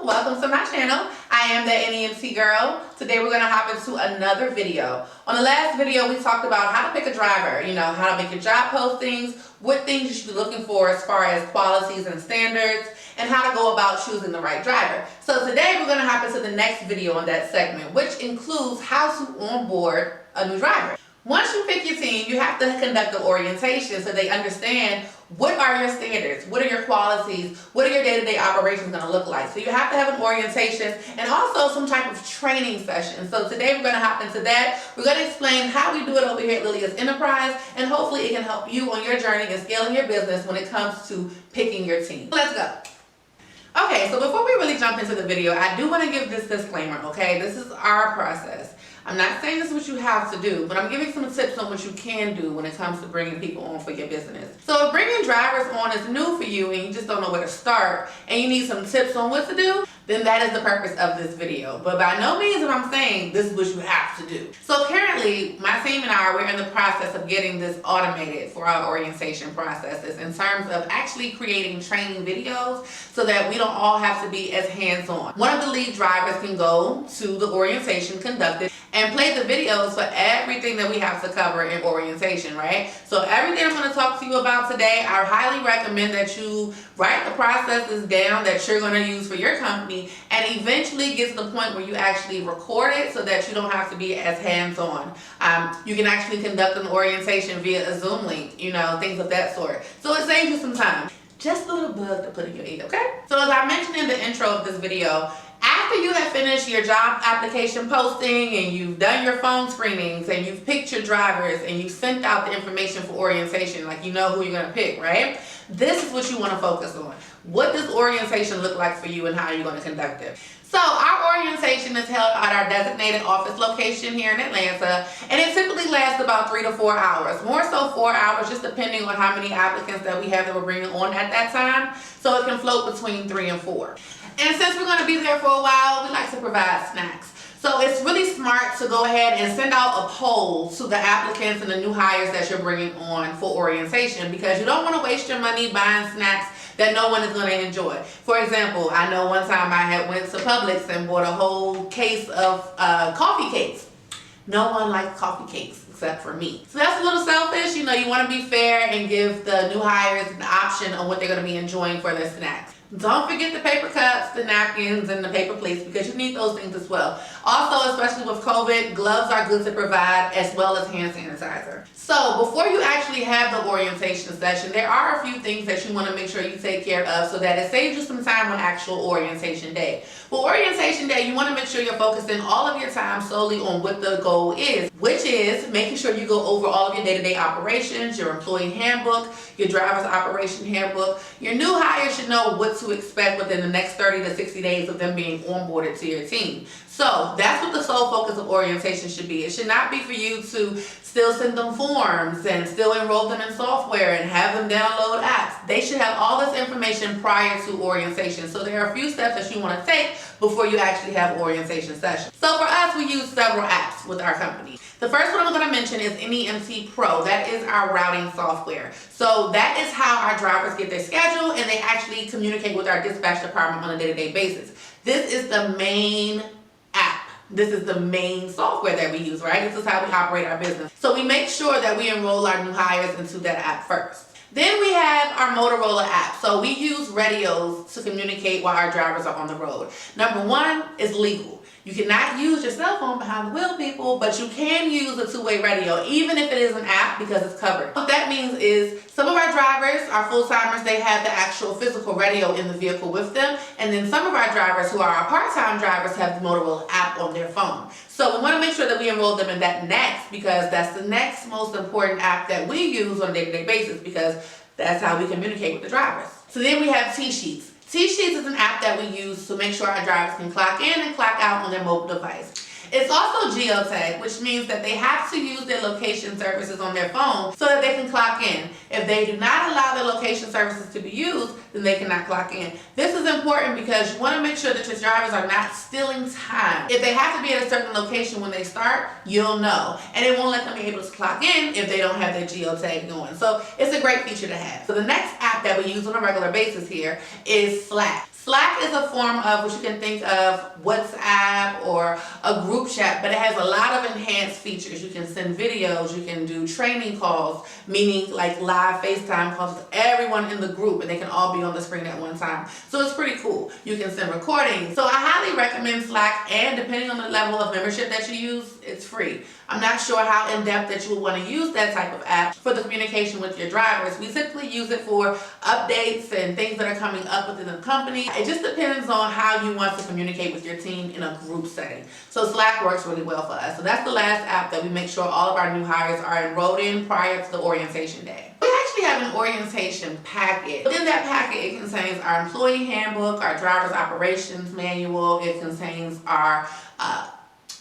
welcome to my channel. I am the NEMT girl. Today we're going to hop into another video. On the last video we talked about how to pick a driver, how to make your job postings, what things you should be looking for as far as qualities and standards, and how to go about choosing the right driver. So today we're going to hop into the next video on that segment, which includes how to onboard a new driver. Once you pick your team, you have to conduct an orientation so they understand what are your standards, what are your qualities, what are your day-to-day operations going to look like. So you have to have an orientation and also some type of training session. So today we're going to hop into that. We're going to explain how we do it over here at Lilia's Enterprise, and hopefully it can help you on your journey in scaling your business when it comes to picking your team. Let's go. Okay, so before we really jump into the video, I do want to give this disclaimer, okay? This is our process. I'm not saying this is what you have to do, but I'm giving some tips on what you can do when it comes to bringing people on for your business. So if bringing drivers on is new for you and you just don't know where to start and you need some tips on what to do, then that is the purpose of this video. But by no means am I saying this is what you have to do. So currently, my team and I, we're in the process of getting this automated for our orientation processes in terms of actually creating training videos so that we don't all have to be as hands-on. One of the lead drivers can go to the orientation conducted and play the videos for everything that we have to cover in orientation, right? So everything I'm going to talk to you about today, I highly recommend that you write the processes down that you're going to use for your company and eventually get to the point where you actually record it so that you don't have to be as hands-on. You can actually conduct an orientation via a Zoom link, things of that sort. So it saves you some time. Just a little bug to put in your ear, okay? So as I mentioned in the intro of this video, after you have finished your job application posting and you've done your phone screenings and you've picked your drivers and you've sent out the information for orientation, like you know who you're going to pick, right? This is what you want to focus on. What does orientation look like for you and how you're going to conduct it? So our orientation is held at our designated office location here in Atlanta, and it typically lasts about 3 to 4 hours. More so 4 hours, just depending on how many applicants that we have that we're bringing on at that time. So it can float between 3 and 4. And since we're going to be there for a while, we like to provide snacks. So it's really smart to go ahead and send out a poll to the applicants and the new hires that you're bringing on for orientation, because you don't want to waste your money buying snacks that no one is going to enjoy. For example, I know one time I had went to Publix and bought a whole case of coffee cakes. No one likes coffee cakes except for me. So that's a little selfish. You want to be fair and give the new hires an option on what they're going to be enjoying for their snacks. Don't forget the paper cups, the napkins, and the paper plates, because you need those things as well. Also, especially with COVID, gloves are good to provide, as well as hand sanitizer. So before you actually have the orientation session, there are a few things that you want to make sure you take care of so that it saves you some time on actual orientation day. For orientation day, you want to make sure you're focusing all of your time solely on what the goal is, which is making sure you go over all of your day-to-day operations, your employee handbook, your driver's operation handbook. Your new hire should know what to expect within the next 30 to 60 days of them being onboarded to your team. So that's what the sole focus of orientation should be. It should not be for you to still send them forms and still enroll them in software and have them download apps. They should have all this information prior to orientation. So there are a few steps that you want to take before you actually have orientation session. So for us, we use several apps with our company. The first one I'm going to mention is NEMT Pro. That is our routing software. So that is how our drivers get their schedule and they actually communicate with our dispatch department on a day-to-day basis. This is the main app. This is the main software that we use, right? This is how we operate our business. So we make sure that we enroll our new hires into that app first. Then we have our Motorola app. So we use radios to communicate while our drivers are on the road. Number one is legal. You cannot use your cell phone behind the wheel, people, but you can use a two-way radio, even if it is an app, because it's covered. What that means is some of our drivers, our full-timers, they have the actual physical radio in the vehicle with them, and then some of our drivers who are our part-time drivers have the Motorola app on their phone. So we want to make sure that we enroll them in that next, because that's the next most important app that we use on a day-to-day basis, because that's how we communicate with the drivers. So then we have T-Sheets. T-Sheets is an app that we use to make sure our drivers can clock in and clock out on their mobile device. It's also geotag, which means that they have to use their location services on their phone so that they can clock in. If they do not allow their location services to be used, then they cannot clock in. This is important because you want to make sure that your drivers are not stealing time. If they have to be at a certain location when they start, you'll know. And it won't let them be able to clock in if they don't have their geotag going. So it's a great feature to have. So the next app that we use on a regular basis here is Slack. Slack is a form of what you can think of WhatsApp or a group chat, but it has a lot of enhanced features. You can send videos, you can do training calls, meaning like live FaceTime calls with everyone in the group and they can all be on the screen at one time. So it's pretty cool. You can send recordings. So I highly recommend Slack, and depending on the level of membership that you use, it's free. I'm not sure how in-depth that you would want to use that type of app for the communication with your drivers. We typically use it for updates and things that are coming up within the company. It just depends on how you want to communicate with your team in a group setting. So Slack works really well for us. So that's the last app that we make sure all of our new hires are enrolled in prior to the orientation day. We actually have an orientation packet. Within that packet, it contains our employee handbook, our driver's operations manual. It contains our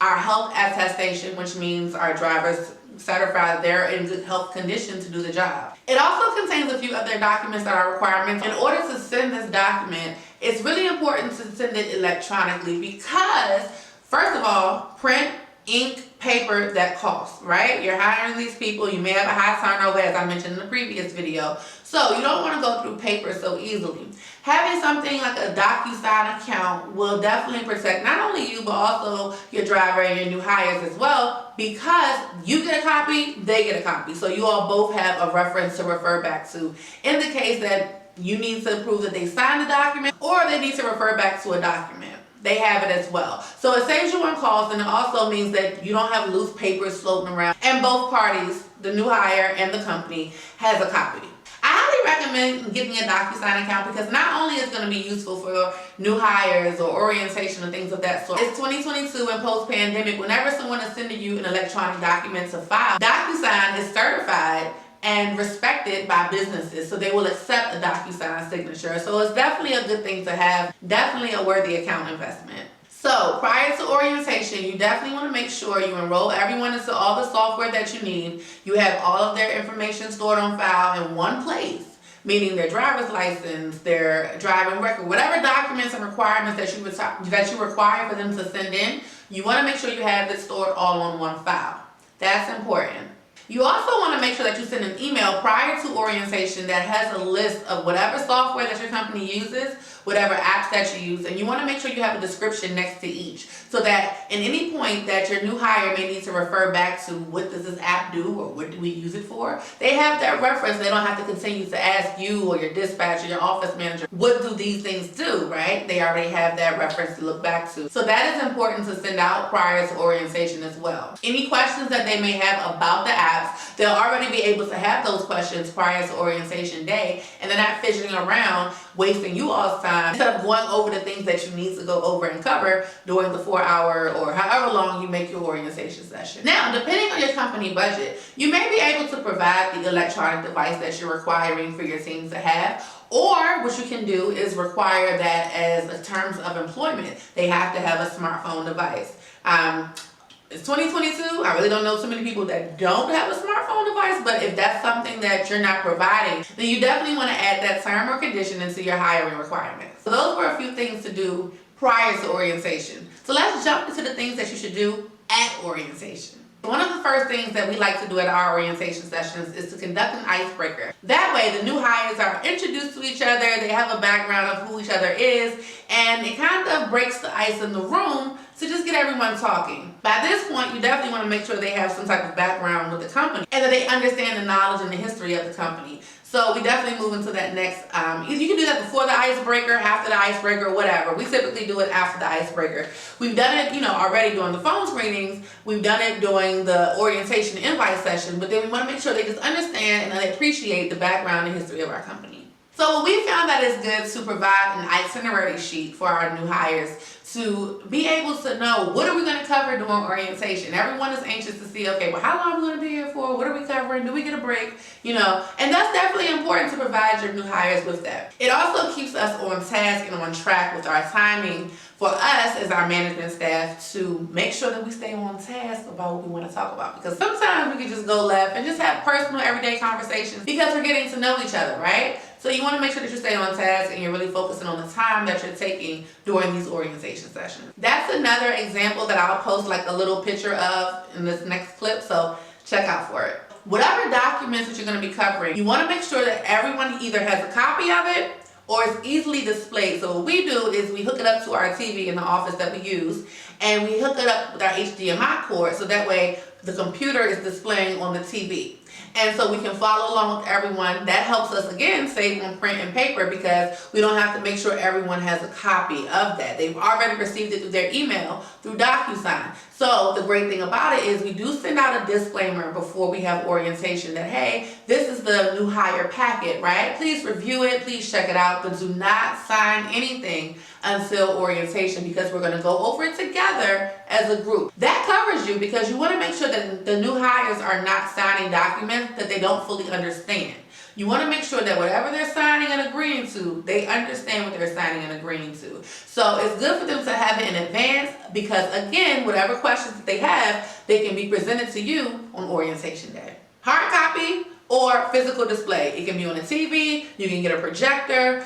health attestation, which means our drivers certify they're in good health condition to do the job. It also contains a few other documents that are requirements. In order to send this document, it's really important to send it electronically because, first of all, print, ink, paper, that costs, right? You're hiring these people, you may have a high turnover, as I mentioned in the previous video, so you don't want to go through paper so easily. Having something like a DocuSign account will definitely protect not only you, but also your driver and your new hires as well, because you get a copy, they get a copy. So you all both have a reference to refer back to in the case that you need to prove that they signed the document or they need to refer back to a document. They have it as well. So it saves you on calls, and it also means that you don't have loose papers floating around. And both parties, the new hire and the company, has a copy. I highly recommend getting a DocuSign account because not only is it going to be useful for new hires or orientation and things of that sort. It's 2022 and post-pandemic. Whenever someone is sending you an electronic document to file, DocuSign is certified and respected by businesses, so they will accept a DocuSign signature. So it's definitely a good thing to have, definitely a worthy account investment. So prior to orientation, you definitely want to make sure you enroll everyone into all the software that you need. You have all of their information stored on file in one place, meaning their driver's license, their driving record, whatever documents and requirements that you require for them to send in, you want to make sure you have it stored all on one file. That's important. You also want to make sure that you send an email prior to orientation that has a list of whatever software that your company uses, whatever apps that you use, and you want to make sure you have a description next to each so that at any point that your new hire may need to refer back to what does this app do or what do we use it for, they have that reference. They don't have to continue to ask you or your dispatcher, your office manager, what do these things do, right? They already have that reference to look back to. So that is important to send out prior to orientation as well. Any questions that they may have about the apps, they'll already be able to have those questions prior to orientation day, and they're not fidgeting around wasting you all's time instead of going over the things that you need to go over and cover during the 4-hour or however long you make your orientation session. Now, depending on your company budget, you may be able to provide the electronic device that you're requiring for your team to have, or what you can do is require that as in terms of employment, they have to have a smartphone device. It's 2022. I really don't know too many people that don't have a smartphone device, but if that's something that you're not providing, then you definitely want to add that term or condition into your hiring requirements. So those were a few things to do prior to orientation. So let's jump into the things that you should do at orientation. One of the first things that we like to do at our orientation sessions is to conduct an icebreaker. That way the new hires are introduced to each other, they have a background of who each other is, and it kind of breaks the ice in the room to just get everyone talking. By this point, you definitely want to make sure they have some type of background with the company and that they understand the knowledge and the history of the company. So we definitely move into that next, you can do that before the icebreaker, after the icebreaker, whatever. We typically do it after the icebreaker. We've done it, already during the phone screenings. We've done it during the orientation invite session, but then we want to make sure they just understand and they appreciate the background and history of our company. So we found that it's good to provide an itinerary sheet for our new hires to be able to know what are we going to cover during orientation. Everyone is anxious to see, okay, well, how long are we going to be here for? What are we covering? Do we get a break? And that's definitely important to provide your new hires with that. It also keeps us on task and on track with our timing for us as our management staff to make sure that we stay on task about what we want to talk about. Because sometimes we can just go left and just have personal everyday conversations because we're getting to know each other, right? So you want to make sure that you stay on task and you're really focusing on the time that you're taking during these orientation sessions. That's another example that I'll post like a little picture of in this next clip, so check out for it. Whatever documents that you're going to be covering, you want to make sure that everyone either has a copy of it or it's easily displayed. So what we do is we hook it up to our TV in the office that we use, and we hook it up with our HDMI cord so that way the computer is displaying on the TV. And so we can follow along with everyone. That helps us, again, save on print and paper because we don't have to make sure everyone has a copy of that. They've already received it through their email, through DocuSign. So the great thing about it is we do send out a disclaimer before we have orientation that, hey, this is the new hire packet, right? Please review it, please check it out, but do not sign anything until orientation because we're going to go over it together as a group. That covers you because you want to make sure that the new hires are not signing documents that they don't fully understand. You want to make sure that whatever they're signing and agreeing to, they understand what they're signing and agreeing to. So it's good for them to have it in advance because, again, whatever questions that they have, they can be presented to you on orientation day. Hard copy or physical display. It can be on a TV, you can get a projector,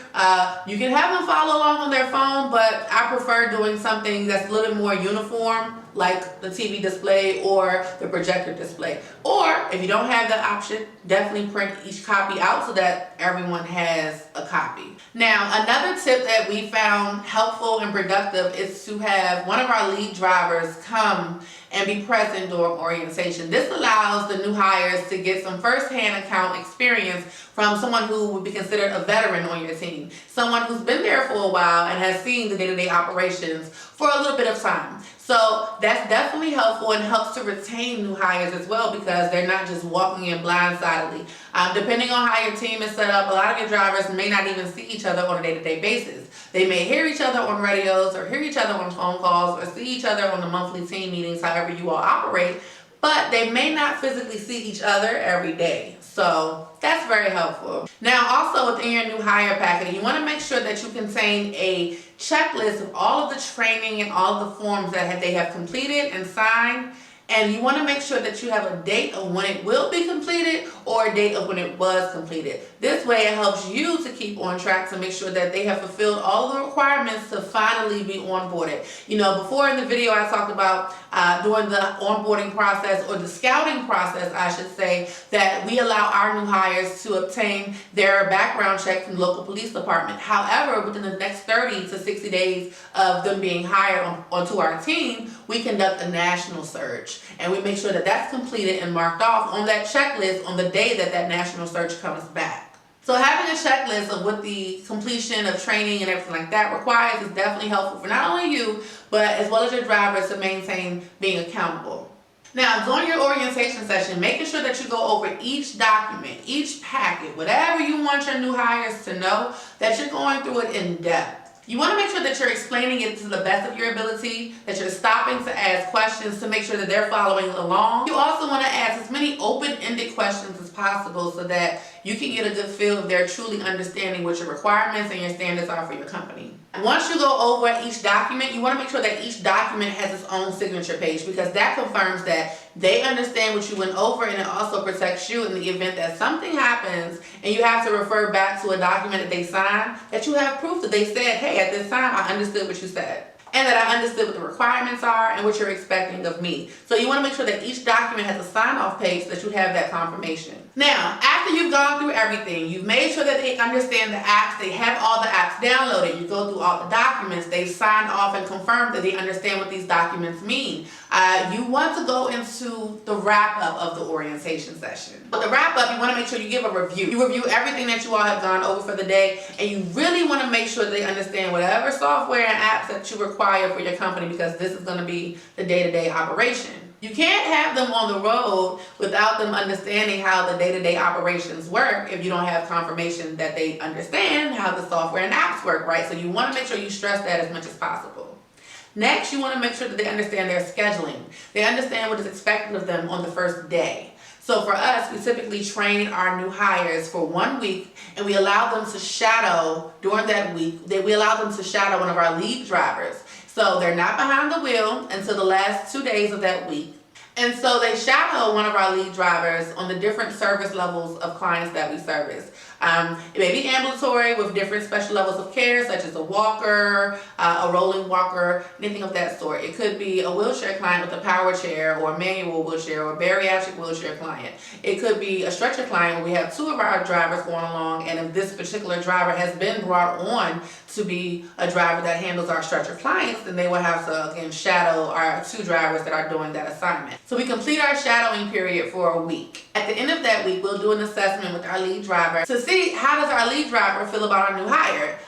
you can have them follow along on their phone, but I prefer doing something that's a little bit more uniform, like the TV display or the projector display. Or if you don't have that option, definitely print each copy out so that everyone has a copy. Now, another tip that we found helpful and productive is to have one of our lead drivers come and be present during orientation. This allows the new hires to get some first-hand account experience from someone who would be considered a veteran on your team, someone who's been there for a while and has seen the day-to-day operations for a little bit of time. So that's definitely helpful and helps to retain new hires as well because they're not just walking in blindsidedly. Depending on how your team is set up, a lot of your drivers may not even see each other on a day-to-day basis. They may hear each other on radios or hear each other on phone calls or see each other on the monthly team meetings, however you all operate, but they may not physically see each other every day. So that's very helpful. Now, also within your new hire packet, you want to make sure that you contain a checklist of all of the training and all of the forms that they have completed and signed. And you want to make sure that you have a date of when it will be completed or a date of when it was completed. This way it helps you to keep on track to make sure that they have fulfilled all the requirements to finally be onboarded. You know, before in the video I talked about during the onboarding process or the scouting process, I should say, that we allow our new hires to obtain their background check from the local police department. However, within the next 30 to 60 days of them being hired onto our team, we conduct a national search. And we make sure that that's completed and marked off on that checklist on the day that that national search comes back. So having a checklist of what the completion of training and everything like that requires is definitely helpful for not only you, but as well as your drivers to maintain being accountable. Now, during your orientation session, making sure that you go over each document, each packet, whatever you want your new hires to know, that you're going through it in depth. You want to make sure that you're explaining it to the best of your ability, that you're stopping to ask questions to make sure that they're following along. You also want to ask as many open-ended questions as possible so that you can get a good feel if they're truly understanding what your requirements and your standards are for your company. Once you go over each document, you want to make sure that each document has its own signature page because that confirms that they understand what you went over, and it also protects you in the event that something happens and you have to refer back to a document that they signed, that you have proof that they said, hey, at this time I understood what you said, and that I understood what the requirements are and what you're expecting of me. So you want to make sure that each document has a sign-off page so that you have that confirmation. Now, after you've gone through everything, you've made sure that they understand the apps, they have all the apps downloaded, you go through all the documents, they've signed off and confirmed that they understand what these documents mean. You want to go into the wrap-up of the orientation session. With the wrap-up, you want to make sure you give a review. You review everything that you all have gone over for the day, and you really want to make sure they understand whatever software and apps that you require for your company because this is going to be the day-to-day operation. You can't have them on the road without them understanding how the day-to-day operations work if you don't have confirmation that they understand how the software and apps work, right? So you want to make sure you stress that as much as possible. Next, you want to make sure that they understand their scheduling. They understand what is expected of them on the first day. So for us, we typically train our new hires for 1 week, and we allow them to shadow during that week. We allow them to shadow one of our lead drivers. So they're not behind the wheel until the last 2 days of that week. And so they shadow one of our lead drivers on the different service levels of clients that we service. It may be ambulatory with different special levels of care, such as a walker, a rolling walker, anything of that sort. It could be a wheelchair client with a power chair or a manual wheelchair or a bariatric wheelchair client. It could be a stretcher client where we have 2 of our drivers going along, and if this particular driver has been brought on to be a driver that handles our stretcher clients, then they will have to, again, shadow our 2 drivers that are doing that assignment. So we complete our shadowing period for a week. At the end of that week, we'll do an assessment with our lead driver to see how does our lead driver feel about our new hire.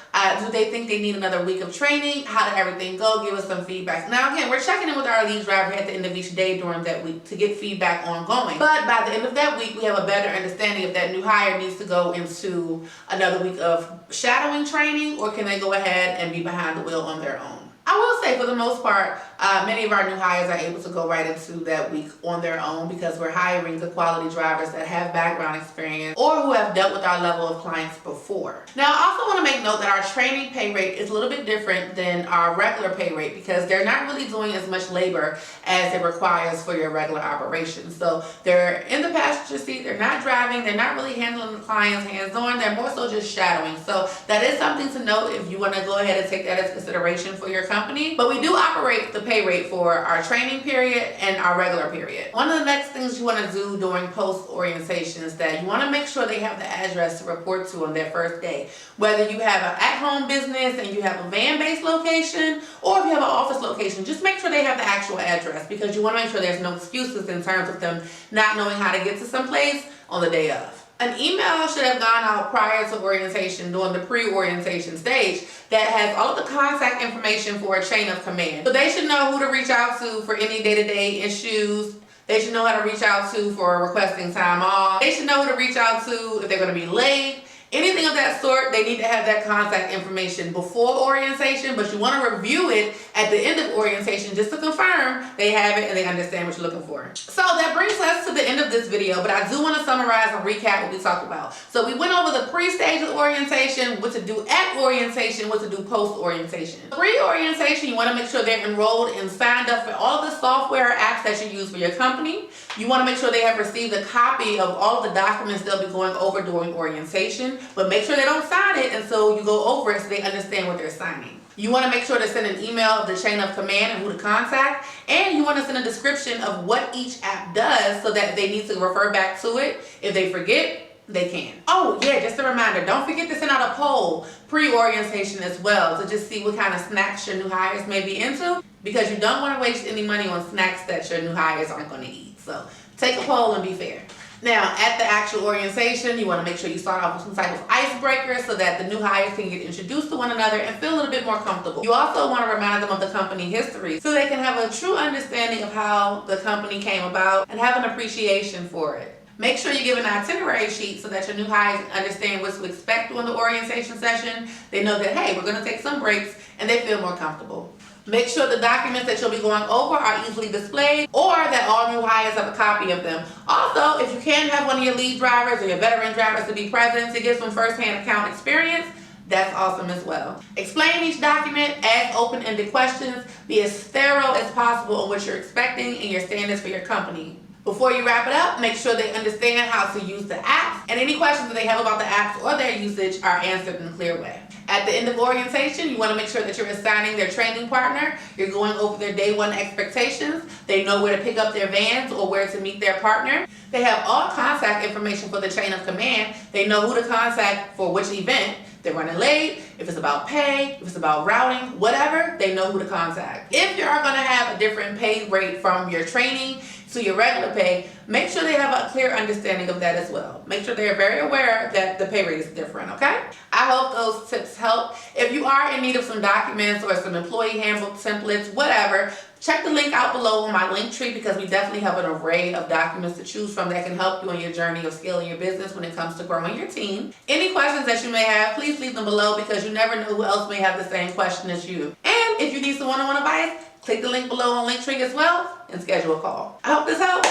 Do they think they need another week of training? How did everything go? Give us some feedback. Now again, we're checking in with our lead driver at the end of each day during that week to get feedback ongoing. But by the end of that week, we have a better understanding if that new hire needs to go into another week of shadowing training, or can they go ahead and be behind the wheel on their own. I will say, for the most part, many of our new hires are able to go right into that week on their own because we're hiring good quality drivers that have background experience or who have dealt with our level of clients before. Now, I also want to make note that our training pay rate is a little bit different than our regular pay rate because they're not really doing as much labor as it requires for your regular operation. So they're in the passenger seat, they're not driving, they're not really handling the clients hands-on, they're more so just shadowing. So that is something to note if you want to go ahead and take that as consideration for your company. But we do operate the pay rate for our training period and our regular period. One of the next things you want to do during post-orientation is that you want to make sure they have the address to report to on their first day. Whether you have an at-home business and you have a van-based location, or if you have an office location, just make sure they have the actual address because you want to make sure there's no excuses in terms of them not knowing how to get to some place on the day of. An email should have gone out prior to orientation during the pre-orientation stage that has all of the contact information for a chain of command. So they should know who to reach out to for any day-to-day issues. They should know how to reach out to for requesting time off. They should know who to reach out to if they're going to be late. Anything of that sort, they need to have that contact information before orientation, but you want to review it at the end of orientation just to confirm they have it and they understand what you're looking for. So that brings us to the end of this video, but I do want to summarize and recap what we talked about. So we went over the pre-stage of orientation, what to do at orientation, what to do post-orientation. Pre-orientation, you want to make sure they're enrolled and signed up for all of the software apps that you use for your company. You want to make sure they have received a copy of all of the documents they'll be going over during orientation. But make sure they don't sign it until you go over it so they understand what they're signing. You want to make sure to send an email of the chain of command and who to contact. And you want to send a description of what each app does so that they need to refer back to it. If they forget, they can. Oh yeah, just a reminder, don't forget to send out a poll pre-orientation as well to just see what kind of snacks your new hires may be into, because you don't want to waste any money on snacks that your new hires aren't going to eat. So take a poll and be fair. Now, at the actual orientation, you want to make sure you start off with some type of icebreaker so that the new hires can get introduced to one another and feel a little bit more comfortable. You also want to remind them of the company history so they can have a true understanding of how the company came about and have an appreciation for it. Make sure you give an itinerary sheet so that your new hires understand what to expect during the orientation session. They know that, hey, we're going to take some breaks, and they feel more comfortable. Make sure the documents that you'll be going over are easily displayed or that all new hires have a copy of them. Also, if you can have one of your lead drivers or your veteran drivers to be present to get some first-hand account experience, that's awesome as well. Explain each document, ask open-ended questions, be as thorough as possible on what you're expecting and your standards for your company. Before you wrap it up, make sure they understand how to use the apps, and any questions that they have about the apps or their usage are answered in a clear way. At the end of orientation, you want to make sure that you're assigning their training partner. You're going over their day one expectations. They know where to pick up their vans or where to meet their partner. They have all contact information for the chain of command. They know who to contact for which event. They're running late, if it's about pay, if it's about routing, whatever, they know who to contact. If you are going to have a different pay rate from your training to your regular pay, make sure they have a clear understanding of that as well. Make sure they're very aware that the pay rate is different, okay? I hope those tips help. If you are in need of some documents or some employee handbook templates, whatever, check the link out below on my link tree because we definitely have an array of documents to choose from that can help you on your journey of scaling your business when it comes to growing your team. Any questions that you may have, please leave them below because you never know who else may have the same question as you. And if you need some one-on-one advice, click the link below on Linktree as well and schedule a call. I hope this helps.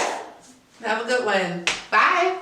Have a good one. Bye.